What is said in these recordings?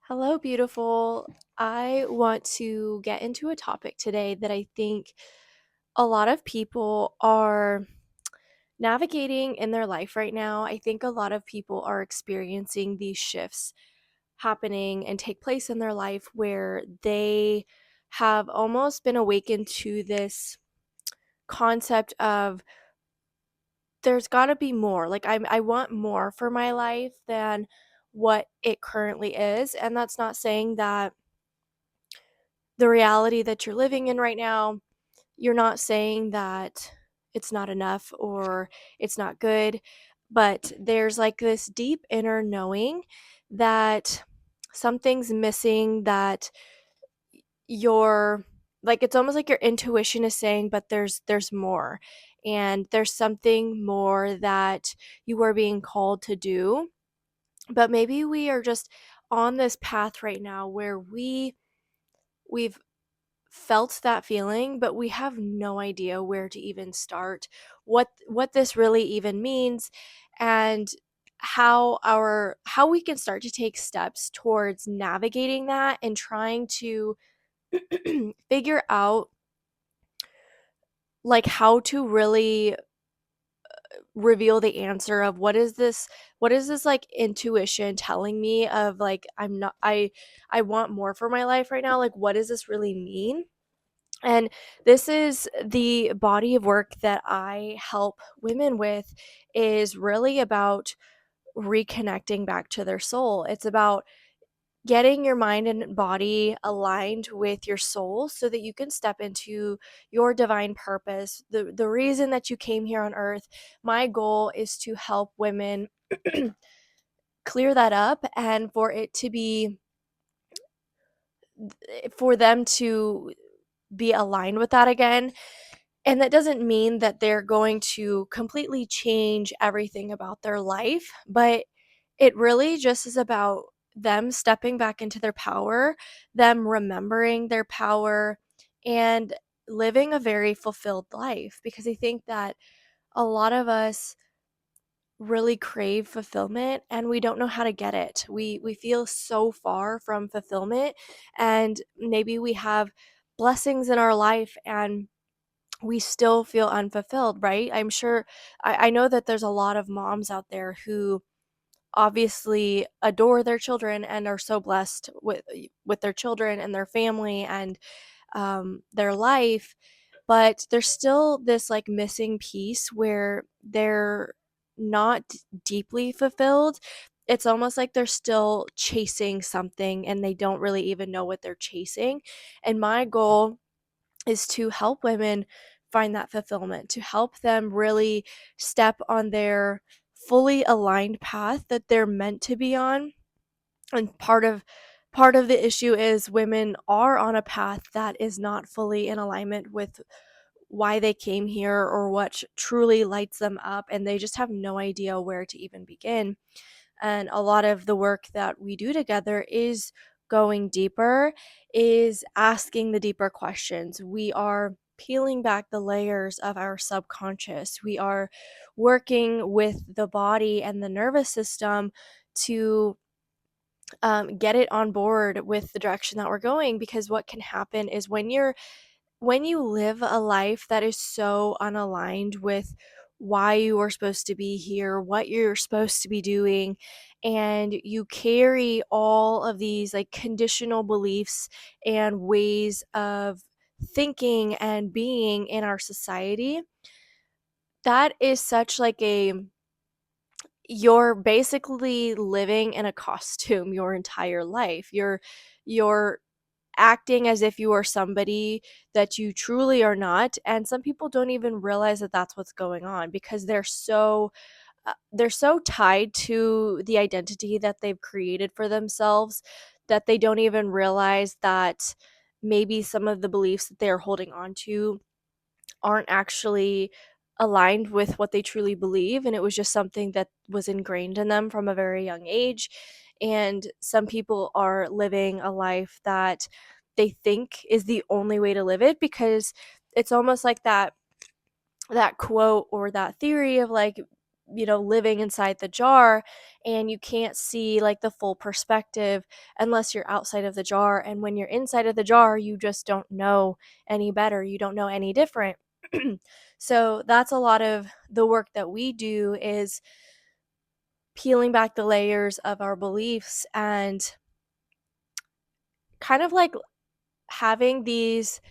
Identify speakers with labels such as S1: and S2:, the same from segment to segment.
S1: Hello, beautiful. I want to get into a topic today that I think a lot of people are navigating in their life right now. I think a lot of people are experiencing these shifts happening and take place in their life where they have almost been awakened to this concept of there's got to be more. I want more for my life than what it currently is. And that's not saying that the reality that you're living in right now, you're not saying that it's not enough or it's not good, but there's like this deep inner knowing that something's missing, that your it's almost like your intuition is saying, but there's more. And there's something more that you are being called to do. But maybe we are just on this path right now where we've felt that feeling, but we have no idea where to even start, what this really even means, and how we can start to take steps towards navigating that and trying to figure out how to really reveal the answer of what is this intuition telling me of I want more for my life right now, what does this really mean. And this is the body of work that I help women with, is really about reconnecting back to their soul. It's about getting your mind and body aligned with your soul so that you can step into your divine purpose, the reason that you came here on earth. My goal is to help women clear that up, and for them to be aligned with that again. And that doesn't mean that they're going to completely change everything about their life, but it really just is about them stepping back into their power, them remembering their power, and living a very fulfilled life. Because I think that a lot of us really crave fulfillment and we don't know how to get it. We feel so far from fulfillment, and maybe we have blessings in our life and we still feel unfulfilled, right? I'm sure I know that there's a lot of moms out there who obviously adore their children and are so blessed with their children and their family and their life, but there's still this missing piece where they're not deeply fulfilled. It's almost like they're still chasing something and they don't really even know what they're chasing. And my goal is to help women find that fulfillment, to help them really step on their fully aligned path that they're meant to be on. And part of the issue is women are on a path that is not fully in alignment with why they came here or what truly lights them up, and they just have no idea where to even begin. And a lot of the work that we do together is going deeper, is asking the deeper questions. We are peeling back the layers of our subconscious. We are working with the body and the nervous system to get it on board with the direction that we're going. Because what can happen is when you live a life that is so unaligned with why you are supposed to be here, what you're supposed to be doing, and you carry all of these conditional beliefs and ways of thinking and being in our society, that is such you're basically living in a costume your entire life. You're acting as if you are somebody that you truly are not, and some people don't even realize that that's what's going on because they're so tied to the identity that they've created for themselves that they don't even realize that maybe some of the beliefs that they're holding on to aren't actually aligned with what they truly believe, and it was just something that was ingrained in them from a very young age. And some people are living a life that they think is the only way to live it, because it's almost like that quote or that theory of living inside the jar, and you can't see like the full perspective unless you're outside of the jar. And when you're inside of the jar, you just don't know any better. You don't know any different. So that's a lot of the work that we do, is peeling back the layers of our beliefs and kind of like having these,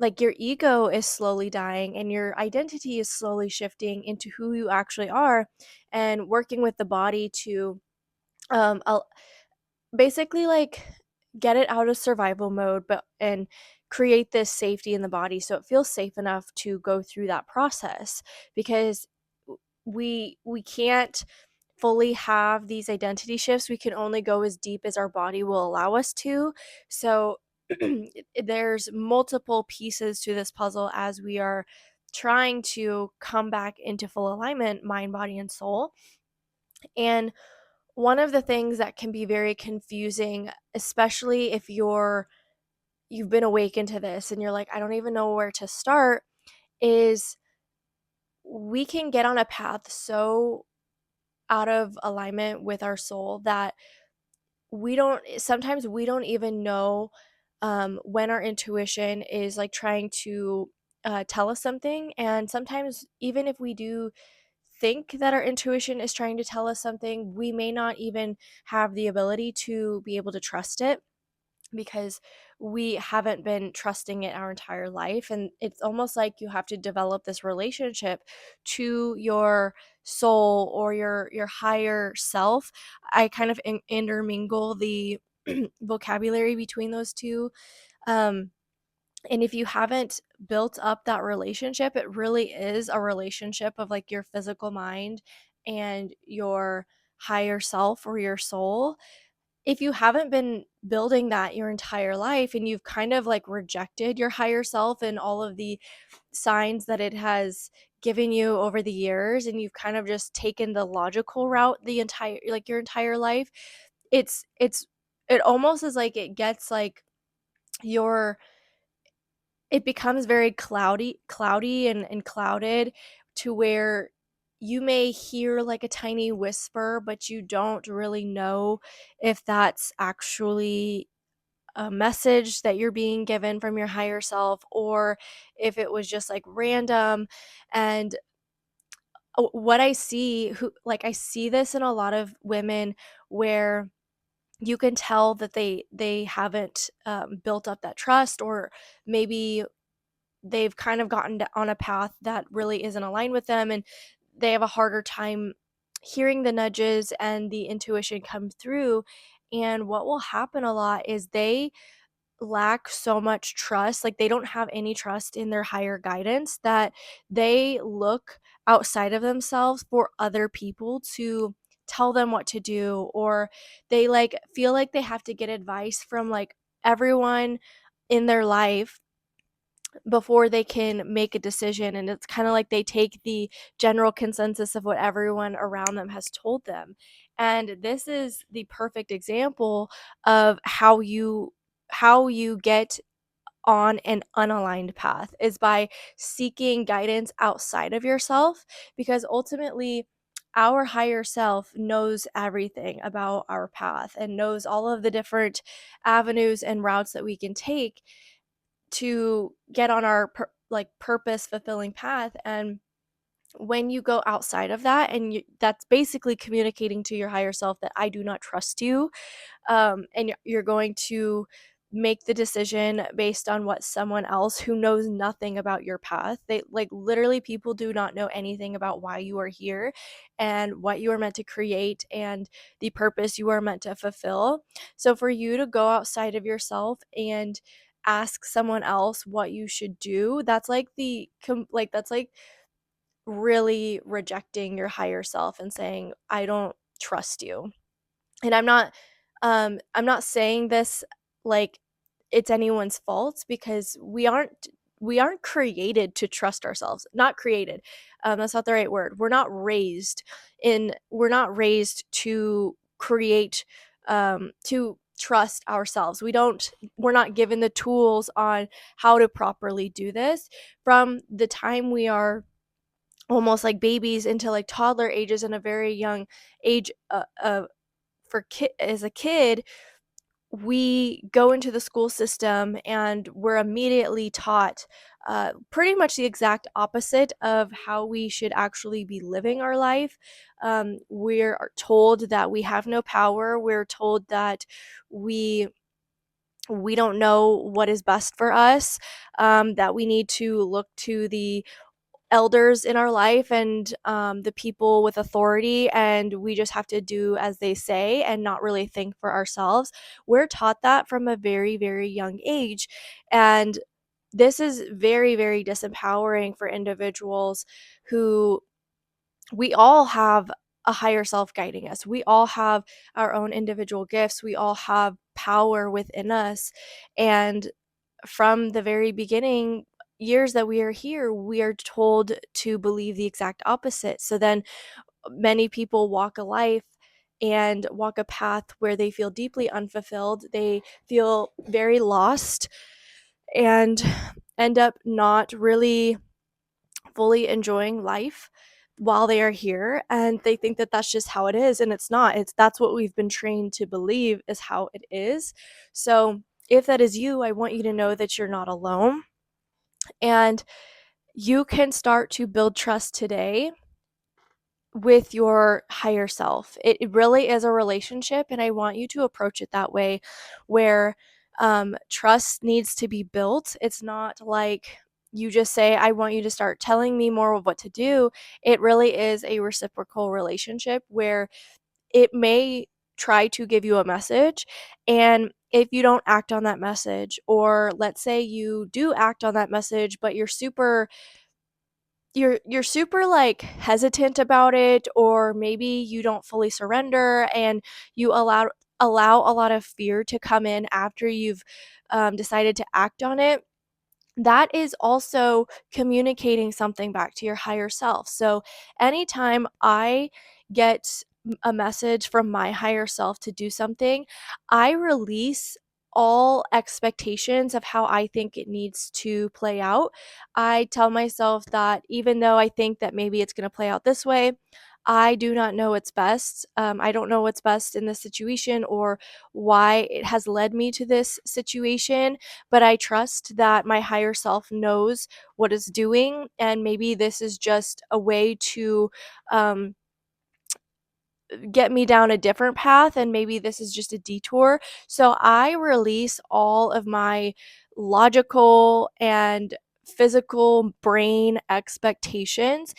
S1: like, your ego is slowly dying and your identity is slowly shifting into who you actually are, and working with the body to al basically, like, get it out of survival mode, but and create this safety in the body so it feels safe enough to go through that process. Because we can't fully have these identity shifts. We can only go as deep as our body will allow us to. So there's multiple pieces to this puzzle as we are trying to come back into full alignment, mind, body, and soul. And one of the things that can be very confusing, especially if you've been awakened to this and you're like, I don't even know where to start, is we can get on a path so out of alignment with our soul that we don't even know when our intuition is like trying to tell us something. And sometimes, even if we do think that our intuition is trying to tell us something, we may not even have the ability to be able to trust it, because we haven't been trusting it our entire life. And it's almost like you have to develop this relationship to your soul or your higher self. I kind of intermingle the vocabulary between those two. um and if you haven't built up that relationship, it really is a relationship of like your physical mind and your higher self or your soul. If you haven't been building that your entire life, and you've kind of like rejected your higher self and all of the signs that it has given you over the years, and you've kind of just taken the logical route the entire, like, your entire life, it's it almost is like it gets like your it becomes very cloudy and clouded, to where you may hear like a tiny whisper, but you don't really know if that's actually a message that you're being given from your higher self, or if it was just like random. And what I see, I see this in a lot of women, where you can tell that they haven't built up that trust, or maybe they've kind of gotten on a path that really isn't aligned with them, and they have a harder time hearing the nudges and the intuition come through. And what will happen a lot is they lack so much trust, like they don't have any trust in their higher guidance, that they look outside of themselves for other people to tell them what to do, or they like feel like they have to get advice from like everyone in their life before they can make a decision. And it's kind of like they take the general consensus of what everyone around them has told them. And this is the perfect example of how you get on an unaligned path, is by seeking guidance outside of yourself. Because ultimately, our higher self knows everything about our path and knows all of the different avenues and routes that we can take to get on our purpose fulfilling path. And when you go outside of that, and that's basically communicating to your higher self that I do not trust you. And you're going to make the decision based on what someone else who knows nothing about your path, they like, literally, people do not know anything about why you are here and what you are meant to create and the purpose you are meant to fulfill. So for you to go outside of yourself and ask someone else what you should do, that's like that's like really rejecting your higher self and saying, I don't trust you. And I'm not saying this like it's anyone's fault, because we aren't created to trust ourselves. Not created. That's not the right word. We're not raised to create, to trust ourselves. We're not given the tools on how to properly do this. From the time we are almost like babies into like toddler ages in a very young age, as a kid, we go into the school system and we're immediately taught pretty much the exact opposite of how we should actually be living our life. We're told that we have no power. We're told that we we don't know what is best for us, that we need to look to the elders in our life and the people with authority, and we just have to do as they say and not really think for ourselves. We're taught that from a very, very young age. And this is very, very disempowering for individuals who, we all have a higher self guiding us. We all have our own individual gifts. We all have power within us. And from the very beginning, years that we are here, we are told to believe the exact opposite. So then many people walk a life and walk a path where they feel deeply unfulfilled. They feel very lost and end up not really fully enjoying life while they are here, and they think that that's just how it is, and it's not. It's That's what we've been trained to believe is how it is. So if that is you, I want you to know that you're not alone, and you can start to build trust today with your higher self. It really is a relationship, and I want you to approach it that way, where trust needs to be built. It's not like you just say, I want you to start telling me more of what to do. It really is a reciprocal relationship where it may try to give you a message, and if you don't act on that message, or let's say you do act on that message but you're super like hesitant about it, or maybe you don't fully surrender and you allow a lot of fear to come in after you've decided to act on it, that is also communicating something back to your higher self. So anytime I get a message from my higher self to do something, I release all expectations of how I think it needs to play out. I tell myself that even though I think that maybe it's going to play out this way, I do not know what's best. I don't know what's best in this situation or why it has led me to this situation, but I trust that my higher self knows what it's doing, and maybe this is just a way to um, get me down a different path, and maybe this is just a detour. So I release all of my logical and physical brain expectations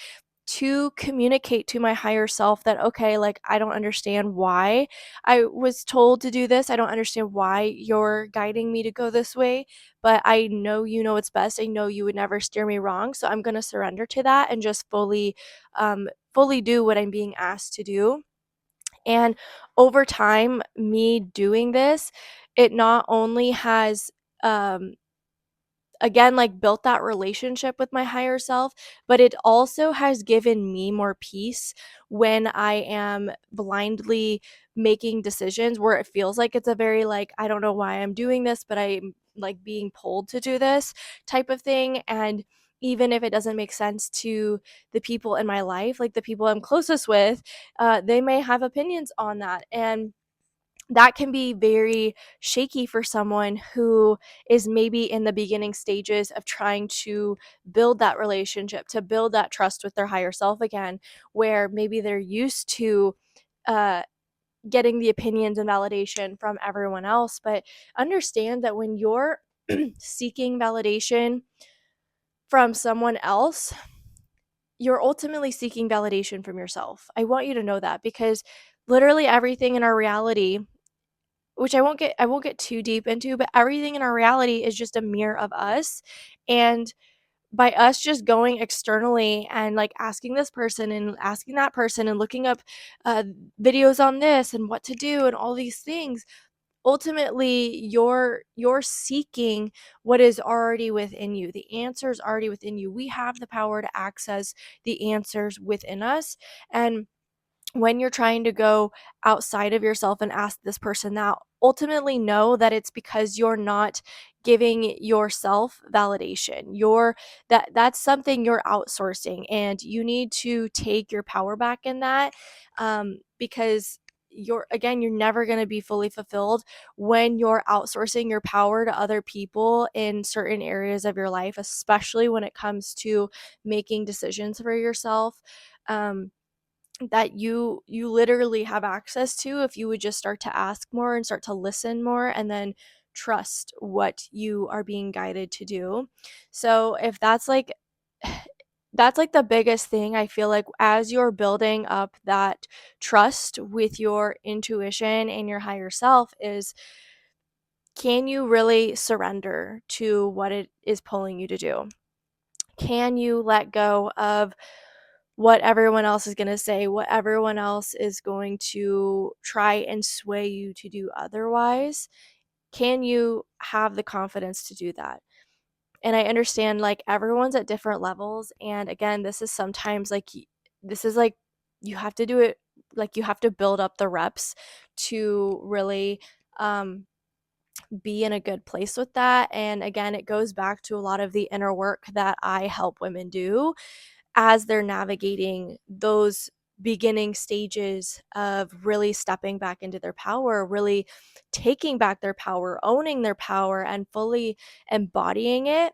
S1: to communicate to my higher self that, okay, like, I don't understand why I was told to do this. I don't understand why you're guiding me to go this way, but I know you know what's best. I know you would never steer me wrong. So I'm going to surrender to that and just fully do what I'm being asked to do. And over time, me doing this, it not only has um again, like, built that relationship with my higher self, but it also has given me more peace when I am blindly making decisions where it feels like it's a very, like, I don't know why I'm doing this, but I'm like being pulled to do this type of thing. And even if it doesn't make sense to the people in my life, like the people I'm closest with, they may have opinions on that. And that can be very shaky for someone who is maybe in the beginning stages of trying to build that relationship, to build that trust with their higher self again, where maybe they're used to uh, getting the opinions and validation from everyone else. But understand that when you're seeking validation from someone else, you're ultimately seeking validation from yourself. I want you to know that, because literally everything in our reality, which I won't get too deep into, but everything in our reality is just a mirror of us. And by us just going externally and like asking this person and asking that person and looking up uh, videos on this and what to do and all these things, ultimately you're seeking what is already within you. The answers already within you. We have the power to access the answers within us. And when you're trying to go outside of yourself and ask this person that, ultimately know that it's because you're not giving yourself validation. That's something you're outsourcing, and you need to take your power back in that, because you're never going to be fully fulfilled when you're outsourcing your power to other people in certain areas of your life, especially when it comes to making decisions for yourself. That you literally have access to if you would just start to ask more and start to listen more, and then trust what you are being guided to do. So if that's like the biggest thing, I feel like, as you're building up that trust with your intuition and your higher self, is, can you really surrender to what it is pulling you to do? Can you let go of what everyone else is going to say, what everyone else is going to try and sway you to do otherwise? Can you have the confidence to do that? And I understand, like, everyone's at different levels. And again, this is sometimes like, this is like, you have to do it, like, you have to build up the reps to really um, be in a good place with that. And again, it goes back to a lot of the inner work that I help women do as they're navigating those beginning stages of really stepping back into their power, really taking back their power, owning their power, and fully embodying it.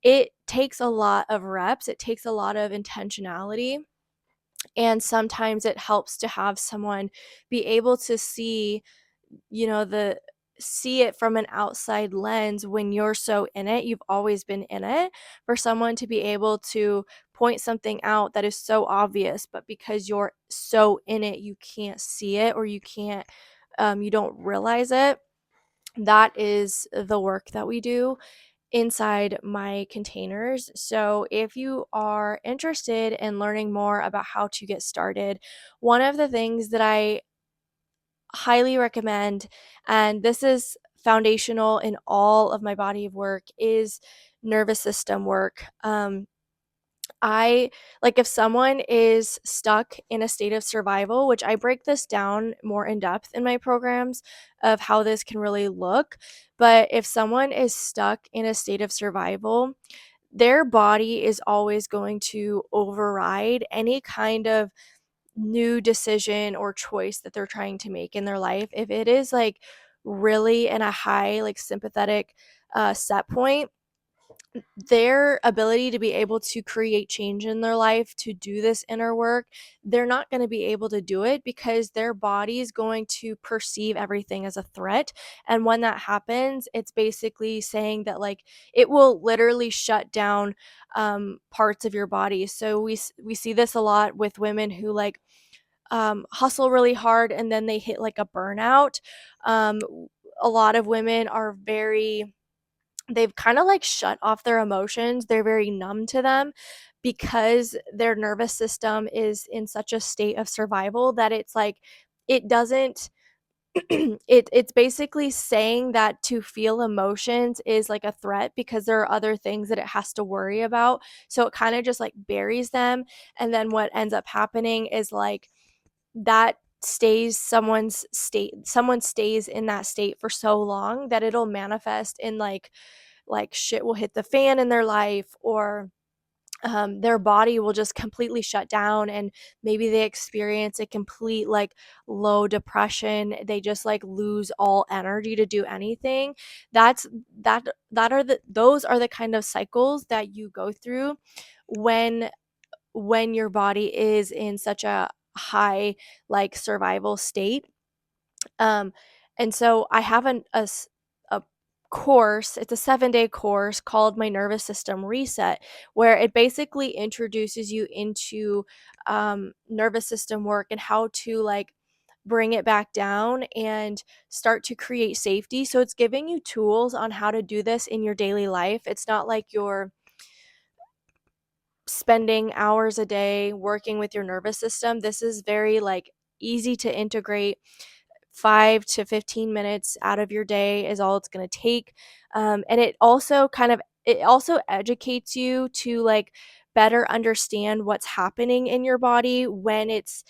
S1: It takes a lot of reps, it takes a lot of intentionality. And sometimes it helps to have someone be able to see, the see it from an outside lens. When you're so in it, you've always been in it, for someone to be able to point something out that is so obvious, but because you're so in it, you can't see it, or you don't realize it. That is the work that we do inside my containers. So if you are interested in learning more about how to get started, one of the things that I highly recommend, and this is foundational in all of my body of work, is nervous system work. I like, if someone is stuck in a state of survival, which I break this down more in depth in my programs of how this can really look. But if someone is stuck in a state of survival, their body is always going to override any kind of new decision or choice that they're trying to make in their life. If it is like really in a high, like, sympathetic set point, their ability to be able to create change in their life, to do this inner work, they're not going to be able to do it, because their body is going to perceive everything as a threat. And when that happens, it's basically saying that, like, it will literally shut down parts of your body. So we see this a lot with women who, like, hustle really hard and then they hit like a burnout. Um, a lot of women are they've kind of like shut off their emotions. They're very numb to them, because their nervous system is in such a state of survival that it's like, it doesn't it's basically saying that to feel emotions is like a threat, because there are other things that it has to worry about. So it kind of just like buries them. And then what ends up happening is, like, that stays someone stays in that state for so long that it'll manifest in, like shit will hit the fan in their life, or their body will just completely shut down, and maybe they experience a complete, like, low depression. They just like lose all energy to do anything. That's that are the those are the kind of cycles that you go through when your body is in such a high, like, survival state. um and so I have a course. It's a 7-day course called my nervous system reset, where it basically introduces you into nervous system work and how to, like, bring it back down and start to create safety. So it's giving you tools on how to do this in your daily life. It's not like you're spending hours a day working with your nervous system. This is very, like, easy to integrate. 5 to 15 minutes out of your day is all it's going to take. And it also educates you to, like, better understand what's happening in your body when it's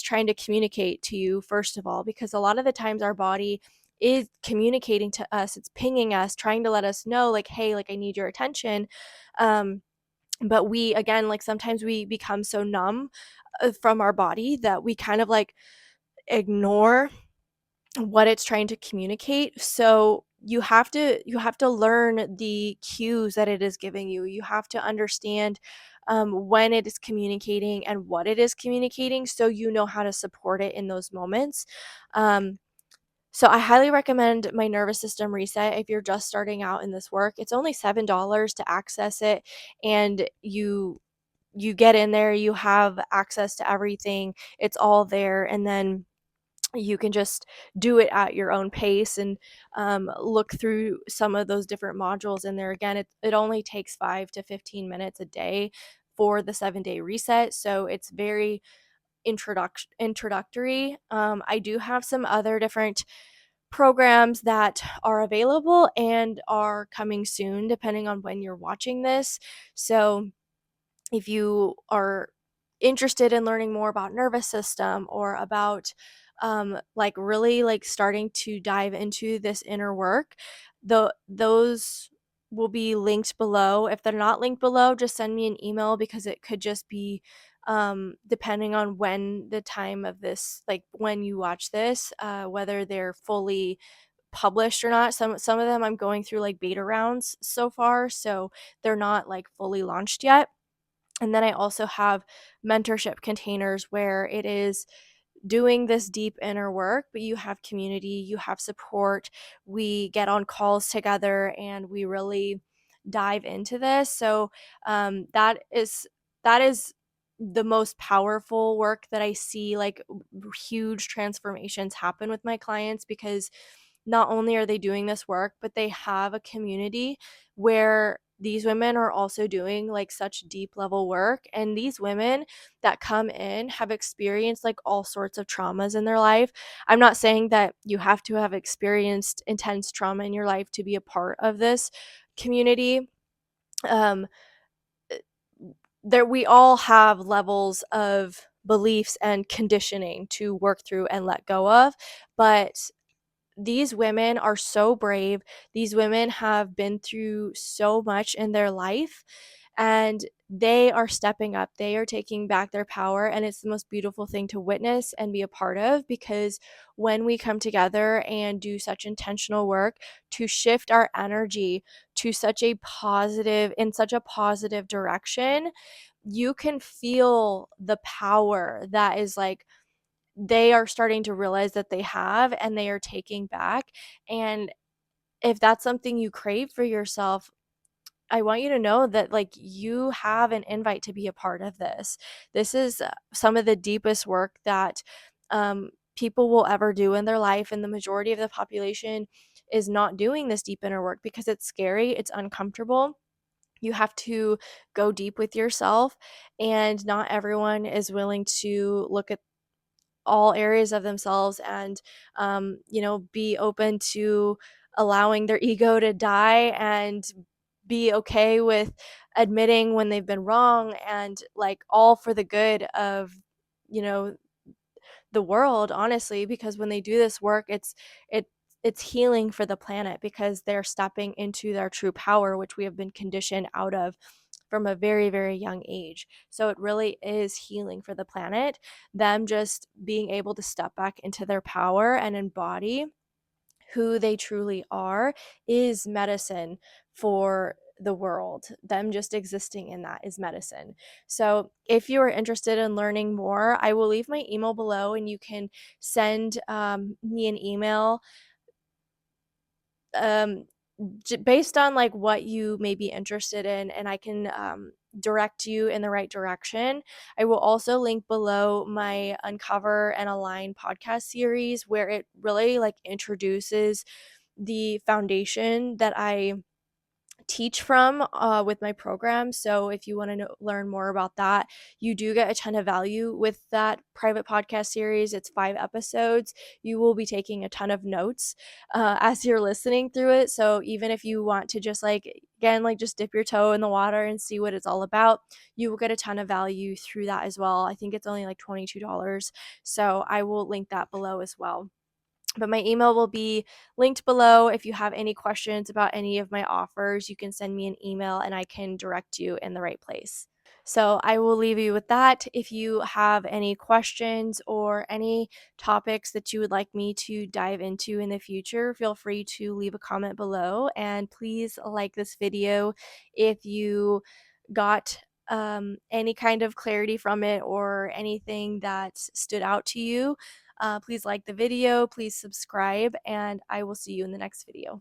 S1: trying to communicate to you, first of all, because a lot of the times our body is communicating to us, it's pinging us, trying to let us know, like, hey, like, I need your attention. But we, again, like, sometimes we become so numb from our body that we kind of like ignore what it's trying to communicate. So you have to learn the cues that it is giving you. You have to understand when it is communicating and what it is communicating, so you know how to support it in those moments. um, so I highly recommend my nervous system reset if you're just starting out in this work. It's only $7 to access it, and you get in there, you have access to everything. It's all there, and then you can just do it at your own pace and look through some of those different modules in there. Again, it only takes 5 to 15 minutes a day for the 7-day reset, so it's very introductory. I do have some other different programs that are available and are coming soon, depending on when you're watching this. So if you are interested in learning more about nervous system, or about like really like starting to dive into this inner work, those will be linked below. If they're not linked below, just send me an email, because it could just be depending on when the time of this, like when you watch this, whether they're fully published or not. Some of them I'm going through like beta rounds so far, so they're not like fully launched yet. And then I also have mentorship containers where it is doing this deep inner work, but you have community, you have support. We get on calls together and we really dive into this. So that is the most powerful work that I see, like huge transformations happen with my clients, because not only are they doing this work, but they have a community where these women are also doing like such deep level work. And these women that come in have experienced like all sorts of traumas in their life. I'm not saying that you have to have experienced intense trauma in your life to be a part of this community. Um, there we all have levels of beliefs and conditioning to work through and let go of, but these women are so brave. These women have been through so much in their life, and they are stepping up. They are taking back their power, and it's the most beautiful thing to witness and be a part of, because when we come together and do such intentional work to shift our energy to such a positive direction, you can feel the power that is like they are starting to realize that they have, and they are taking back. And if that's something you crave for yourself, I want you to know that like you have an invite to be a part of this. This is some of the deepest work that people will ever do in their life, and the majority of the population is not doing this deep inner work because it's scary, it's uncomfortable. You have to go deep with yourself, and not everyone is willing to look at all areas of themselves and be open to allowing their ego to die, and be okay with admitting when they've been wrong, and like all for the good of you know the world, honestly, because when they do this work, it it's healing for the planet, because they're stepping into their true power, which we have been conditioned out of from a very, very young age. So it really is healing for the planet, them just being able to step back into their power and embody who they truly are is medicine for the world. Them just existing in that is medicine. So if you are interested in learning more, I will leave my email below, and you can send me an email um, based on like what you may be interested in, and I can direct you in the right direction. I will also link below my Uncover and Align podcast series, where it really like introduces the foundation that I teach from with my program. So if you want to learn more about that, you do get a ton of value with that private podcast series. It's 5 episodes. You will be taking a ton of notes as you're listening through it. So even if you want to just again, just dip your toe in the water and see what it's all about, you will get a ton of value through that as well. I think it's only like $22. So I will link that below as well. But my email will be linked below. If you have any questions about any of my offers, you can send me an email and I can direct you in the right place. So I will leave you with that. If you have any questions or any topics that you would like me to dive into in the future, feel free to leave a comment below. And please like this video if you got any kind of clarity from it or anything that stood out to you. Please like the video, please subscribe, and I will see you in the next video.